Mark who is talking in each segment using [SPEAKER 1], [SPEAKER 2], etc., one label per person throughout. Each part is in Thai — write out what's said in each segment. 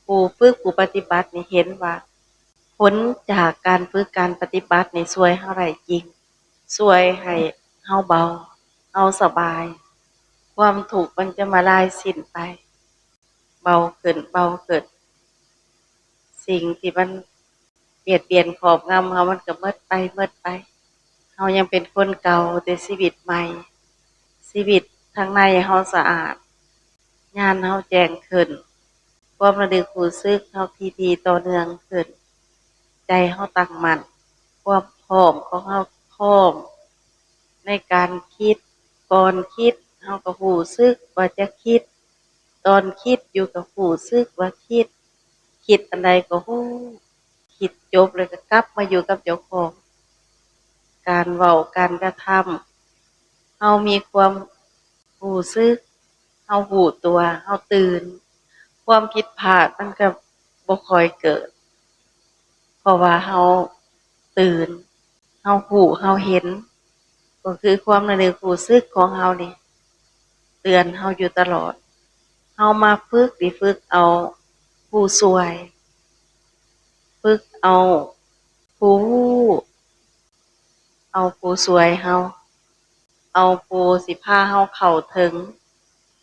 [SPEAKER 1] ผู้ฝึกผู้ปฏิบัตินี่เห็นว่าผลจากการฝึกการปฏิบัตินี่ช่วยเฮาได้จริงช่วยให้เฮาเบาเฮาสบายความทุกข์มันจะมาลายสิ้นไปเบาขึ้นเบาขึ้นสิ่งที่มันเบียดเบียนครอบงำเฮามันก็หมดไปหมดไปเฮายังเป็นคนเก่าแต่ชีวิตใหม่ชีวิตข้างในเฮาสะอาดญาณเฮาแจ้งขึ้นความระลึกรู้สึกเฮาทีๆต่อเนื่องขึ้นใจเฮาตั้งมั่นความพร้อมของเฮาพร้อมในการคิดก่อนคิดเฮาก็รู้สึกว่าจะคิดตอนคิดอยู่ก็รู้สึกว่าคิดคิดอันใดก็รู้คิดจบแล้วก็กลับมาอยู่กับเจ้าของการเว้าการกระทำเฮามีความรู้สึกเฮารู้ตัวเฮาตื่นความผิดพลาดมันก็บ่ค่อยเกิดเพราะว่าเฮาตื่นเฮารู้เฮาเห็นก็คือความระลึกรู้สึกของเฮานี่เตือนเฮาอยู่ตลอดเฮามาฝึกเอาผู้ช่วยฝึกเอาผู้รู้เอาผู้ช่วยเฮาเอาผู้สิพาเฮาเข้าถึง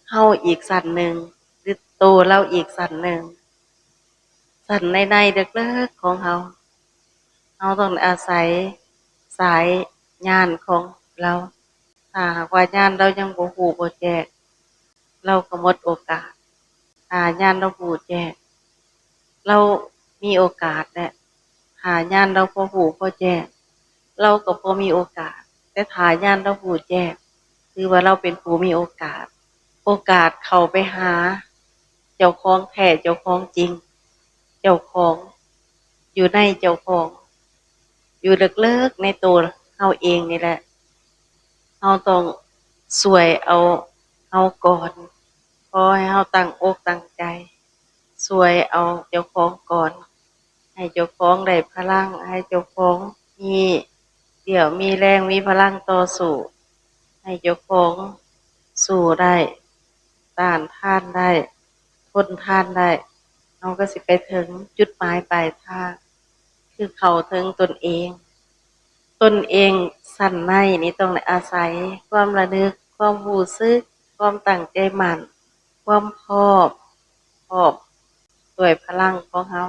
[SPEAKER 1] เฮาอีกชั้นหนึ่งหรือโตเราอีกชั้นหนึ่งชั้นในๆลึกๆของเฮาเฮาต้องอาศัยสายญาณของเราถ้าหากว่าญาณเรายังบ่รู้บ่แจ้งเราก็หมดโอกาสถ้าญาณเรารู้แจ้งเรามีโอกาสแหละถ้าญาณเราบ่รู้บ่แจ้งเราก็บ่มีโอกาสแต่ถ้าญาณเรารู้แจ้งถือว่าเราเป็นผู้มีโอกาสโอกาสเข้าไปหาเจ้าของแท้เจ้าของจริงเจ้าของอยู่ในเจ้าของอยู่ลึกๆในตัวเฮาเองนี่แหละเฮาต้องช่วยเอาเฮาก่อนขอให้เฮาตั้งอกตั้งใจช่วยเอาเจ้าของก่อนให้เจ้าของได้พลังให้เจ้าของมีเรี่ยวมีแรงมีพลังต่อสู้ให้เจ้าของสู้ได้ต้านทานได้ทนทานได้เฮาก็สิไปถึงจุดหมายปลายทางคือเข้าถึงตนเองชั้นในนี่ต้องได้อาศัยความระลึกความรู้สึกความตั้งใจมั่นความพร้อมด้วยพลังของเฮา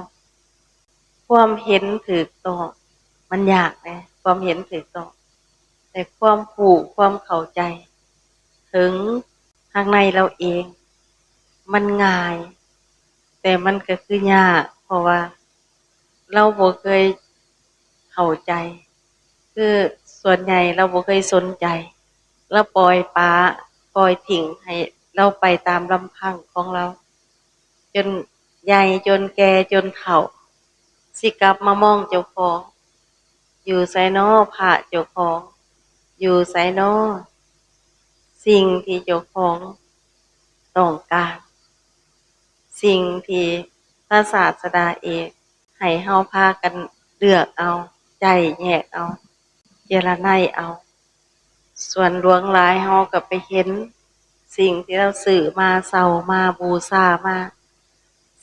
[SPEAKER 1] ความเห็นถูกต้องมันยากนะความเห็นถูกต้องแต่ความรู้ความเข้าใจถึงข้างในเราเองมันง่ายแต่มันก็คือยากเพราะว่าเราบ่เคยเข้าใจคือส่วนใหญ่เราบ่เคยสนใจเราปล่อยปละปล่อยทิ้งให้เราไปตามลำพังของเราจนใหญ่จนแก่จนเฒ่าสิกลับมามองเจ้าของอยู่ไสน้อพระเจ้าของอยู่ไสน้อสิ่งที่เจ้าของต้องการสิ่งที่พระศาสดาเอกให้เฮาพากันเลือกเอาใจแยกเอาเจรไนเอาส่วนหลวงหลายเฮาก็ไปเห็นสิ่งที่เราซื้อมาเช่ามาบูชามา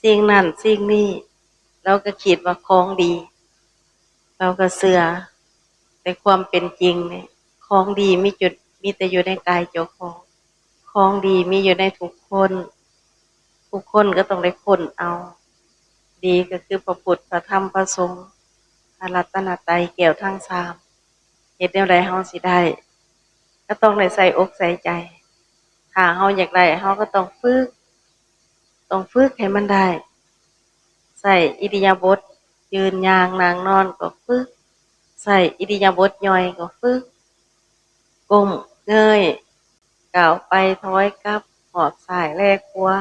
[SPEAKER 1] สิ่งนั้นสิ่งนี้เราก็คิดว่าของดีเราก็เชื่อแต่ความเป็นจริงเนี่ยของดีมีแต่อยู่ในกายเจ้าของของดีมีอยู่ในทุกคนก็ต้องได้ค้นเอาดีก็คือพระพุทธพระธรรมพระสงฆ์พระรัตนตรัยแก้วทั้งสามเฮ็ดแนวใดเฮาสิได้ก็ต้องได้ใส่อกใส่ใจถ้าเฮาอยากได้เฮาก็ต้องฝึกให้มันได้ใส่อิริยาบถยืนย่างนั่งนอนก็ฝึกใส่อิริยาบถย่อยก็ฝึกก้มเงยก้าวไปถอยกลับหอบซ้ายแลขวา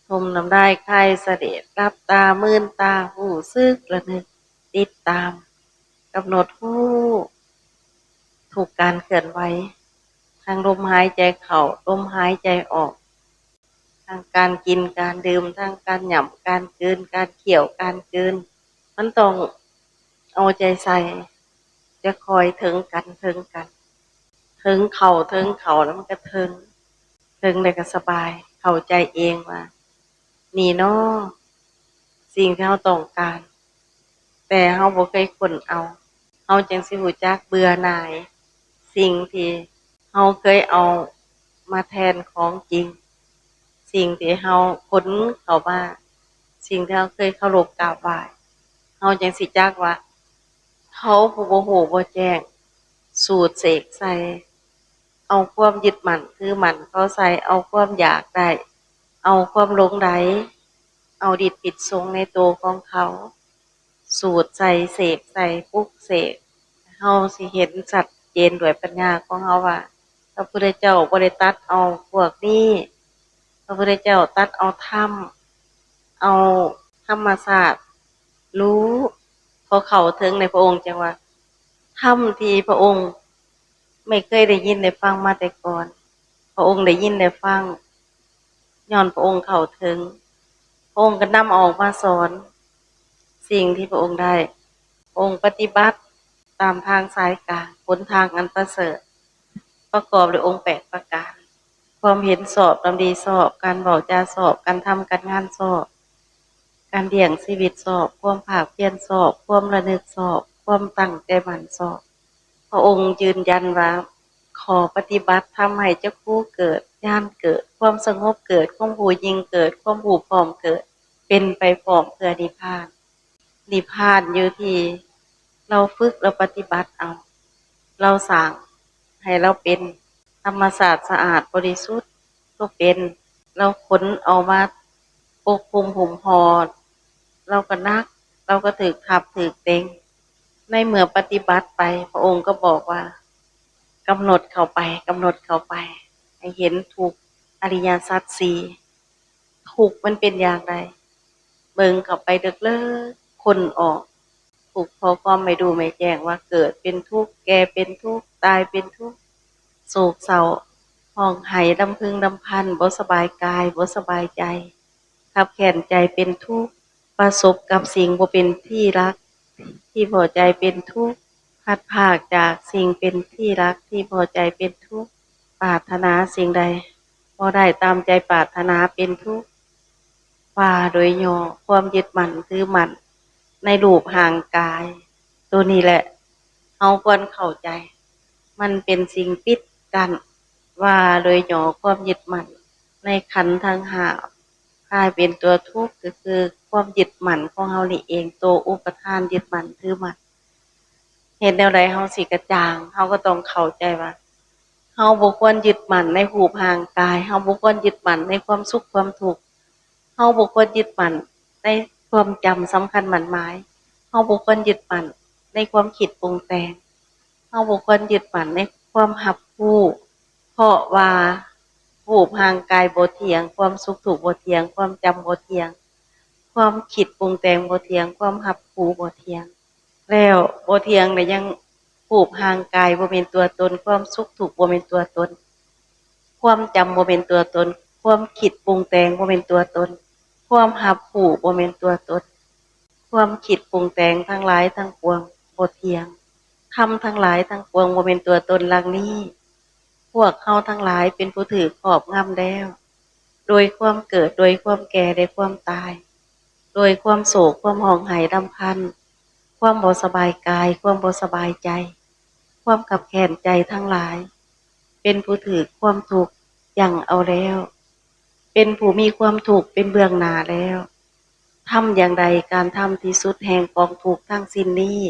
[SPEAKER 1] ทมน้ำลายคายเสด็จหลับตามื่นตารู้สึกระนึกติดตามกำหนดรู้ทุกการเคลื่อนไหวทางลมหายใจเข้าลมหายใจออกทางการกินการดื่มทางการหยั่มการกลืนการเคี้ยวการกลืนมันต้องเอาใจใส่จะคอยถึงกันถึงเข้าแล้วมันก็ถึงแล้วก็สบายเข้าใจเองว่า นี่เนาะสิ่งที่เราต้องการ แต่เราบ่เคยค้นเอาเราจังสิรู้จักเบื่อหน่ายสิ่งที่เราเคยเอามาแทนของจริงสิ่งที่เราค้นเข้ามาสิ่งที่เราเคยเคารพกราบไหว้เราจังสิจักว่าเขาผู้บ่ฮู้บ่แจ้งสูตรเสกใส่เอาความยึดมั่นถือมั่นเขาใส่เอาความอยากได้เอาความหลงใดเอาดิษฐ์ปิดทรงในตัวของเขา สูตรใส่เสกใส่ปลุกเสกเฮาสิเห็นชัดเจนด้วยปัญญาของเฮาว่าพระพุทธเจ้าบ่ได้ตัดเอาพวกนี้พระพุทธเจ้าตัดเอาธรรมเอาธรรมศาสตร์รู้พอเข้าถึงในพระองค์จังว่าธรรมที่พระองค์ไม่เคยได้ยินได้ฟังมาแต่ก่อนพระองค์ได้ยินได้ฟังย้อนพระองค์เข้าถึงพระองค์ก็นำออกมาสอน สิ่งที่พระองค์ได้องค์ปฏิบัติตามทางสายกลางหนทางอันประเสริฐประกอบด้วยองค์8ประการความเห็นสอบดำดีสอบการเว้าจาสอบการทำการงานสอบการเลี้ยงชีวิตสอบความภาคเพียรสอบความระลึกสอบความตั้งใจมั่นสอบพระองค์ยืนยันว่าขอปฏิบัติทำให้เจ้าคู่เกิดญาณเกิดความสงบเกิดความหูยิงเกิดความหูพร้อมเกิดเป็นไปพร้อมเพื่อนิพพาน นิพพานอยู่ที่เราฝึกเราปฏิบัติเอาเราสั่งให้เราเป็นธรรมศาสตร์สะอาดบริสุทธิ์ก็เป็นเราขนเอามาปกคลุมหุ่มห่อเราก็นักเราก็ถึกทับถึกเต็งในเมื่อปฏิบัติไปพระองค์ก็บอกว่ากำหนดเข้าไปกำหนดเข้าไปให้เห็นทุกอริยสัจสี่ทุกมันเป็นอย่างไรเบิ่งเข้าไปเด้อเลิกคนออก ทุกข์เพราะความไม่ดูไม่แจ้งว่าเกิดเป็นทุกข์แก่เป็นทุกข์ตายเป็นทุกข์โศกเศร้าห้องไห้ลำพึงลำพันบ่สบายกายบ่สบายใจขับแค้นใจเป็นทุกข์ประสบกับสิ่งบ่เป็นที่รักที่พอใจเป็นทุกข์พัดพรากจากสิ่งเป็นที่รักที่พอใจเป็นทุกข์ปรารถนาสิ่งใดบ่ได้ตามใจปรารถนาเป็นทุกข์ว่าโดยย่อความยึดมั่นถือมั่น ในรูปห่างกายตัวนี้แหละเอาควรเข้าใจมันเป็นสิ่งปิดกั้นว่าโดยย่อความยึดมั่นในขันธ์ทั้งห้ากลายเป็นตัวทุกข์ก็คือความยึดมั่นของเฮานี่เองตัวอุปทานยึดมั่นถือมั่นเห็นแนวใดเฮาสิกระจ่างเฮาก็ต้องเข้าใจว่าเฮาบ่ควรยึดมั่นในรูปห่างกายเฮาบ่ควรยึดมั่นในความสุขความทุกข์เฮาบ่ควรยึดมั่นในความจำสำคัญหมั่นหมาย เฮาบ่ควรยึดมั่นในความคิดปรุงแต่งเฮาบ่ควรยึดมั่นในความรับรู้เพราะว่ารูปร่างกายบ่เที่ยงความสุขทุกข์บ่เที่ยงความจำบ่เที่ยงความคิดปรุงแต่งบ่เที่ยงความรับรู้บ่เที่ยงแล้วบ่เที่ยงแล้วยังรูปร่างกายบ่แม่นตัวตนความสุขทุกข์บ่แม่นตัวตนความจำบ่แม่นตัวตนความคิดปรุงแต่งบ่แม่นตัวตนความรับรู้บ่แม่นตัวตน ความคิดปรุงแต่งทั้งหลายทั้งปวงบ่เที่ยงธรรมทั้งหลายทั้งปวงบ่เป็นตัวตนหลังนี้พวกเขาทั้งหลายเป็นผู้ถือครอบงำแล้วโดยความเกิดโดยความแก่โดยความตายโดยความโศกความห่องไห้รำพันความบ่สบายกายความบ่สบายใจความขับแค้นใจทั้งหลายเป็นผู้ถือความทุกข์อย่างเอาแล้วเป็นผู้มีความทุกข์เป็นเบื้องหน้าแล้ว ทำอย่างใดการทำที่สุดแห่งกองทุกข์ทั้งสิ้นนี้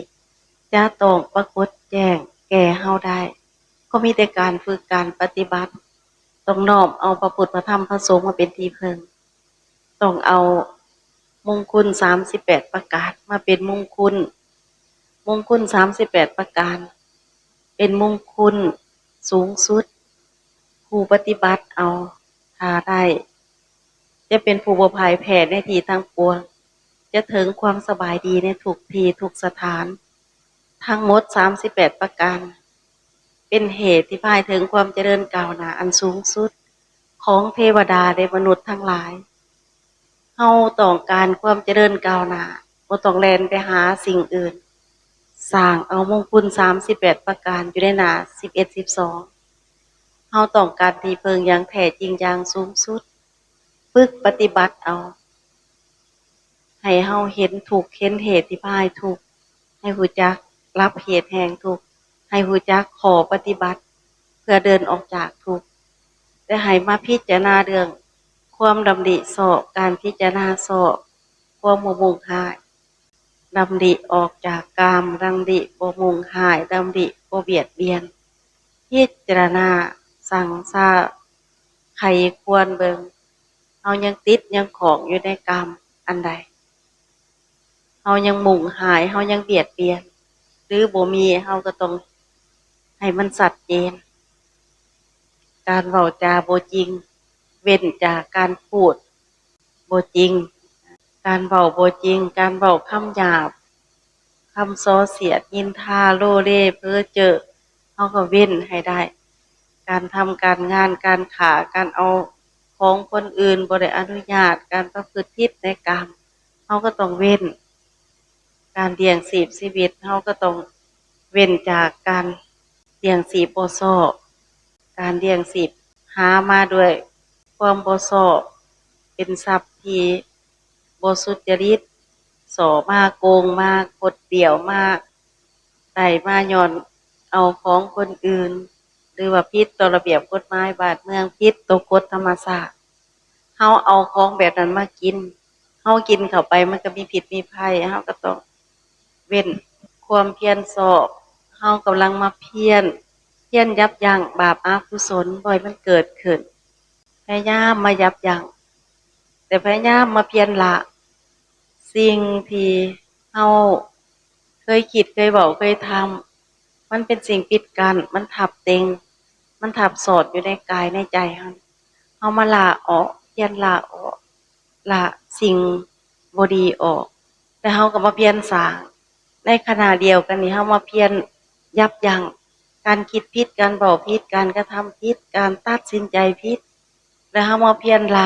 [SPEAKER 1] จะต้องปรากฏแจ้งแก่เฮาได้ก็มีแต่การฝึกการปฏิบัติต้องน้อมเอาพระพุทธพระธรรมพระสงฆ์มาเป็นที่พึ่งต้องเอามงคล38ประการมาเป็นมงคล38ประการเป็นมงคลสูงสุดผู้ปฏิบัติเอาถ้าได้จะเป็นผู้บ่พ่ายแพ้ในที่ทั้งปวง จะถึงความสบายดีในทุกที่ทุกสถานทั้งหมด38ประการเป็นเหตุที่พายถึงความเจริญก้าวหน้าอันสูงสุดของเทวดาและมนุษย์ทั้งหลายเฮาต้องการความเจริญก้าวหน้าบ่ต้องแล่นไปหาสิ่งอื่นสร้างเอามงคล38ประการอยู่ในหน้า11 12เฮาต้องการที่พึ่งอย่างแท้จริงอย่างสูงสุดฝึกปฏิบัติเอา ให้เฮาเห็นทุกข์เห็นเหตุที่พาให้ทุกข์ให้รู้จักรับเหตุแห่งทุกข์ให้รู้จักขอปฏิบัติเพื่อเดินออกจากทุกข์แต่ให้มาพิจารณาเรื่องความดำริชอบการพิจารณาชอบความบ่มุ่งหายดำริออกจากกามดำริบ่มุ่งหายดำริบ่เบียดเบียนพิจารณาสั่งซาใครควรเบิ่งเฮายังติดยังของอยู่ในกามอันใดเฮายังมุ่งหายเฮายังเบียดเบียนหรือบ่มีเฮาก็ต้องให้มันชัดเจนการเว้าจาบ่จริงเว้นจากการพูดบ่จริงการเว้าบ่จริงการเว้าคำหยาบคำส่อเสียดนินทาโลเลเพ้อเจ้อเฮาก็เว้นให้ได้การทำการงานการค้าการเอาของคนอื่นบ่ได้อนุญาตการประพฤติผิดในกามเฮาก็ต้องเว้นการเลี้ยงชีวิตเฮาก็ต้องเว้นจากการเลี้ยงชีพบ่ชอบการเลี้ยงชีพหามาด้วยความบ่ชอบเป็นทรัพย์ที่บ่สุจริตส่อมาโกงมาคดเดี่ยวมาได้มาญ้อนเอาของคนอื่นหรือว่าผิดต่อระเบียบกฎหมายบ้านเมืองผิดต่อกฎธรรมชาติเฮาเอาของแบบนั้นมากินเฮากินเข้าไปมันก็มีพิษมีภัยเฮาก็ต้องเว้นความเพียรชอบเฮากำลังมาเพียรยับยั้งบาปอกุศลบ่ให้มันเกิดขึ้นพยายามมายับยั้งแต่พยายามมาเพียรละสิ่งที่เฮาเคยคิดเคยเว้าเคยทำมันเป็นสิ่งปิดกั้นมันทับเต็งมันทับสอดอยู่ในกายในใจเฮาเฮามาละออกเพียรละออกละสิ่งบ่ดีออกแต่เฮาก็มาเพียรสร้างในขณะเดียวกันนี้เฮามาเพียรยับยั้งการคิดผิดการเว้าผิดการกระทำผิดการตัดสินใจผิดแล้วเฮามาเพียรล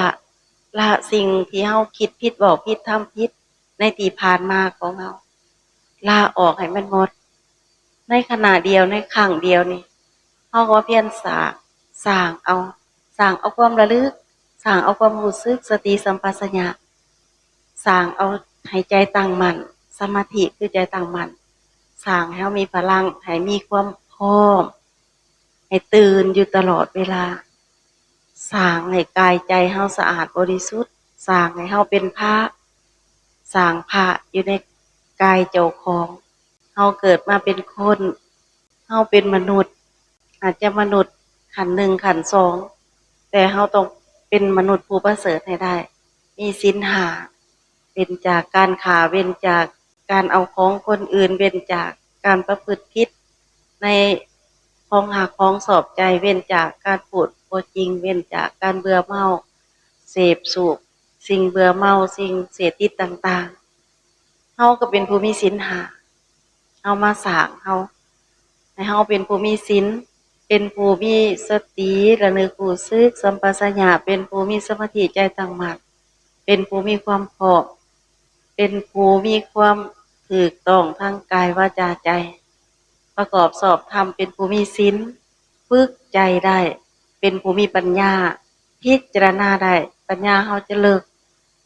[SPEAKER 1] ะสิ่งที่เฮาคิดผิดเว้าผิดทำผิดในที่ผ่านมาของเฮาลาออกให้มันหมดในขณะเดียวในครั้งเดียวนี่เฮาก็เพียรสร้างเอาความระลึกสร้างเอาความรู้สึกสติสัมปชัญญะสร้างเอาให้ใจตั้งมั่นสมาธิคือใจตั้งมั่นสร้างให้เฮามีพลังให้มีความพร้อมให้ตื่นอยู่ตลอดเวลาสร้างให้กายใจเฮาสะอาดบริสุทธิ์สร้างให้เฮาเป็นพระสร้างพระอยู่ในกายเจ้าของเฮาเกิดมาเป็นคนเฮาเป็นมนุษย์อาจจะมนุษย์ขันธ์หนึ่งขันธ์สองแต่เฮาต้องเป็นมนุษย์ผู้ประเสริฐให้ได้มีศีลห้าเว้นจากการฆ่าเว้นจากการเอาของคนอื่นเว้นจากการประพฤติผิดในของหักของสอบใจเว้นจากการพูดบ่จริงเว้นจากการเบื่อเมาเสพสูบสิ่งเบื่อเมาสิ่งเสพติดต่างๆเฮาก็เป็นผู้มีศีลห้าเอามาสร้างเฮาให้เฮาเป็นผู้มีศีลเป็นผู้มีสติระลึกรู้สึกสัมปชัญญะเป็นผู้มีสมาธิใจตั้งมั่นเป็นผู้มีความพร้อมเป็นผู้มีความถูกต้องทางกายวาจาใจประกอบสอบธรรมเป็นผู้มีศีลฝึกใจได้เป็นผู้มีปัญญาพิจารณาได้ปัญญาเฮาจะเลิก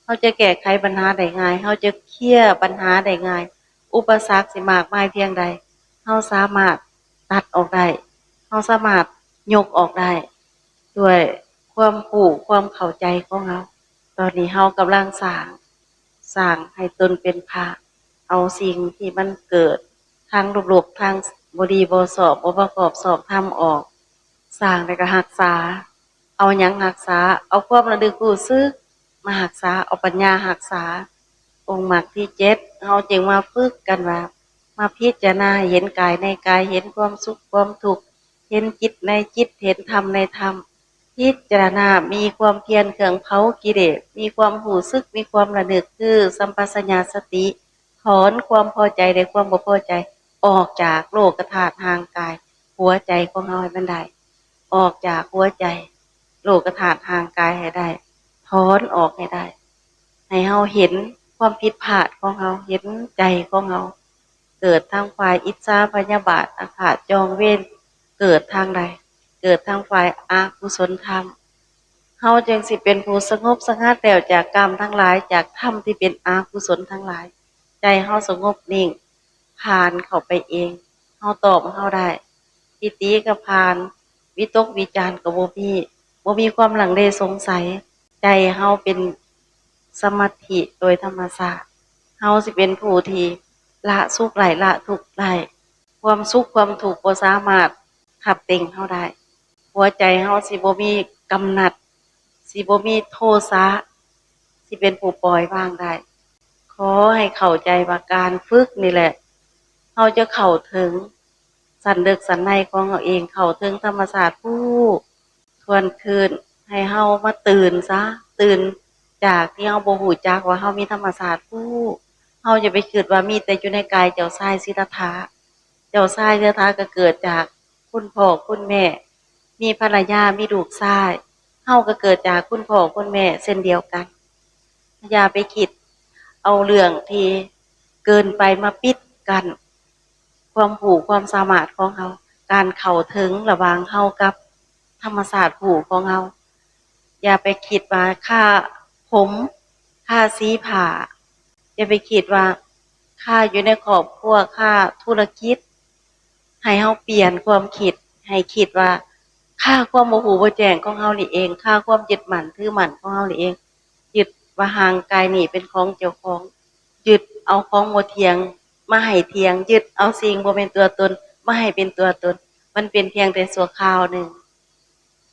[SPEAKER 1] เฮาจะแก้ไขปัญหาได้ง่ายเฮาจะเคลียร์ปัญหาได้ง่ายอุปสรรคสิมากมายเพียงใดเฮาสามารถตัดออกได้เฮาสามารถยกออกได้ด้วยความรู้ความเข้าใจของเฮาตอนนี้เฮากำลังสร้างให้ตนเป็นพระเอาสิ่งที่มันเกิดทางลบๆทางบ่ดีบ่ชอบบ่ประกอบชอบธรรมออกสร้างแล้วก็รักษาเอาหยังรักษาเอาความระลึกรู้สึกมารักษาเอาปัญญารักษาองค์มรรคที่7เฮาจึงมาฝึกกันว่ามาพิจารณาเห็นกายในกายเห็นความสุขความทุกข์เห็นจิตในจิตเห็นธรรมในธรรมพิจารณามีความเพียรเครื่องเผากิเลสมีความรู้สึกมีความระลึกคือสัมปชัญญะสติถอนความพอใจและความบ่พอใจออกจากโลกธาตุทางกายหัวใจของเฮาให้มันได้ออกจากหัวใจโลกธาตุทางกายให้ได้ถอนออกให้ได้ให้เฮาเห็นความผิดพลาดของเฮาเห็นใจของเฮาเกิดทางฝ่ายอิจฉาพยาบาทอาฆาตจองเวรเกิดทางใดเกิดทางฝ่ายอกุศลธรรมเฮ เฮาจึงสิเป็นผู้สงบสงัดแล้วจากกรรมทั้งหลายจากธรรมที่เป็นอกุศลทั้งหลายใจเฮาสงบนิ่งผ่านเข้าไปเองเฮาตอบเฮาได้ปิติก็ผ่านวิตกวิจารก็บ่มีความลังเลสงสัยใจเฮาเป็นสมาธิโดยธรรมชาติเฮาสิเป็นผู้ที่ละสุขได้ละทุกข์ได้ความสุขความทุกข์บ่สามารถขับเต็งเฮาได้หัวใจเฮาสิบ่มีกำหนัด สิบ่มีโทสะสิเป็นผู้ปล่อยวางได้ขอให้เข้าใจว่าการฝึกนี่แหละเราจะเข้าถึงสันลึกสันในของเราเองเข้าถึงธรรมชาติผู้ทวนคืนให้เฮามาตื่นซะตื่นจากที่เฮาบ่ฮู้จักว่าเฮามีธรรมชาติผู้เฮาอย่าไปคิดว่ามีแต่อยู่ในกายเจ้าชายสิทธัตถะเจ้าชายสิทธัตถะก็เกิดจากคุณพ่อคุณแม่มีภรรยามีลูกชาย เฮาก็เกิดจากคุณพ่อคุณแม่เช่นเดียวกันอย่าไปคิดเอาเรื่องที่เกินไปมาปิดกันความรู้ความสามารถของเฮาการเข้าถึงระหว่างเฮากับธรรมชาติผู้ของเฮาอย่าไปคิดว่าค่าผมค่าสีผ้าอย่าไปคิดว่าค่าอยู่ในครอบครัวค่าธุรกิจให้เฮาเปลี่ยนความคิดให้คิดว่า ค่าความบ่ฮู้บ่แจ้งของเฮานี่เองค่าความยึดมั่นถือมั่นของเฮานี่เองยึดว่าร่างกายนี่เป็นของเจ้าของยึดเอาของบ่เที่ยงมาให้เที่ยงยึดเอาสิ่งบ่เป็นตัวตนมาให้เป็นตัวตนมันเป็นเพียงแต่ชั่วคราวหนึ่ง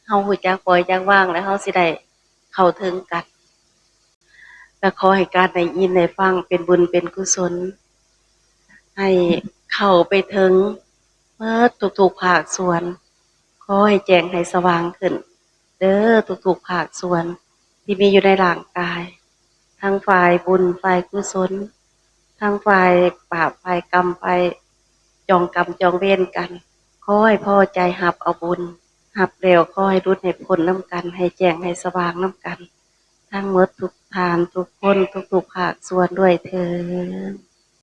[SPEAKER 1] เฮารู้จักปล่อยจักวางแล้วเฮาสิได้เข้าถึงกันและขอให้การได้ยินได้ฟังเป็นบุญเป็นกุศลให้เข้าไปถึงเบิดทุกๆภาคส่วน ขอให้แจ้งให้สว่างขึ้นเด้อทุกๆภาคส่วนที่มีอยู่ในร่างกายทั้งฝ่ายบุญฝ่ายกุศลทั้งฝ่ายบาปฝ่ายกรรมฝ่ายจองกรรมจองเวรกันขอให้พอใจรับเอาบุญรับแล้วขอให้หลุดให้พ้นนำกันให้แจ้งให้สว่างนำกันทั้งหมดทุกทานทุกคนทุกๆภาคส่วนด้วยเถิด